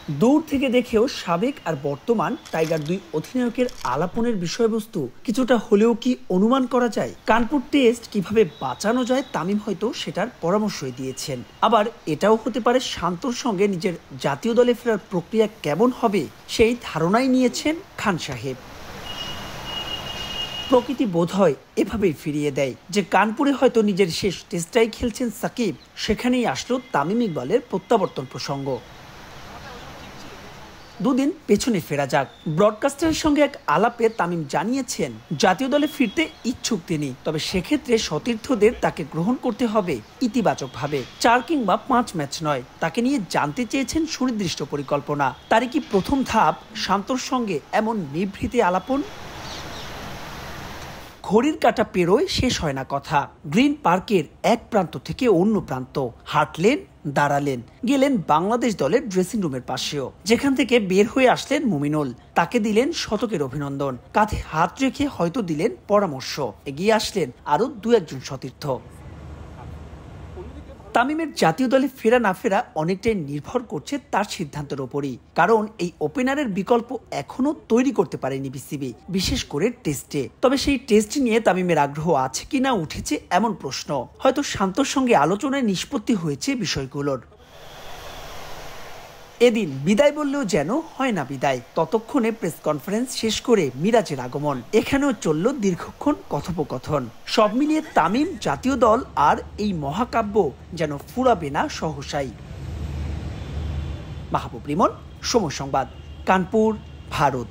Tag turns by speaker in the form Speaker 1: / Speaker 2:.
Speaker 1: দূর থেকে দেখেও সাবেক আর বর্তমান টাইগার দুই অধিনায়কের আলাপনের বিষয়বস্তু কিছুটা হলেও কি অনুমান করা যায়? কানপুর টেস্ট কিভাবে বাঁচানো যায় তামিম হয়তো সেটার পরামর্শই দিয়েছেন। আবার এটাও হতে পারে শান্তর সঙ্গে নিজের জাতীয় দলে ফেরার প্রক্রিয়া কেমন হবে সেই ধারণাই নিয়েছেন খান সাহেব। প্রকৃতি বোধহয় এভাবেই ফিরিয়ে দেয় যে কানপুরে হয়তো নিজের শেষ টেস্টটাই খেলছেন সাকিব, সেখানেই আসলো তামিম ইকবালের প্রত্যাবর্তন প্রসঙ্গ। দুদিন পেছনে ফেরা যাক। ব্রডকাস্টারের সঙ্গে এক আলাপে তামিম জানিয়েছেন জাতীয় দলে ফিরতে ইচ্ছুক তিনি, তবে সেক্ষেত্রে সতীর্থদের তাকে গ্রহণ করতে হবে ইতিবাচকভাবে। 4 কিংবা 5 ম্যাচ নয়, তাকে নিয়ে জানতে চেয়েছেন সুনির্দিষ্ট পরিকল্পনা। তারই কি প্রথম ধাপ শান্তর সঙ্গে এমন নিভৃতে আলাপন? ঘড়ির কাঁটা পেরোয় শেষ হয় না কথা। গ্রিন পার্কের এক প্রান্ত থেকে অন্য প্রান্ত হাঁটলেন, দাঁড়ালেন, গেলেন বাংলাদেশ দলের ড্রেসিং রুমের পাশেও, যেখান থেকে বের হয়ে আসলেন মুমিনুল। তাকে দিলেন শতকের অভিনন্দন, কাঁধে হাত রেখে হয়তো দিলেন পরামর্শ। এগিয়ে আসলেন আরো 2-1 সতীর্থ। তামিমের জাতীয় দলে ফেরা না ফেরা অনেকটাই নির্ভর করছে তার সিদ্ধান্তের ওপরই, কারণ এই ওপেনারের বিকল্প এখনো তৈরি করতে পারেনি বিসিবি, বিশেষ করে টেস্টে। তবে সেই টেস্ট নিয়ে তামিমের আগ্রহ আছে কিনা উঠেছে এমন প্রশ্ন। হয়তো শান্তর সঙ্গে আলোচনায় নিষ্পত্তি হয়েছে বিষয়গুলোর। এদিন বিদায় বললেও যেন হয় না বিদায়। ততক্ষণে প্রেস কনফারেন্স শেষ করে মিরাজের আগমন। এখানেও চলল দীর্ঘক্ষণ কথোপকথন। সব মিলিয়ে তামিম, জাতীয় দল আর এই মহাকাব্য যেন ফুরাবে না সহসাই। মাহবুব রিমন, সময় সংবাদ, কানপুর, ভারত।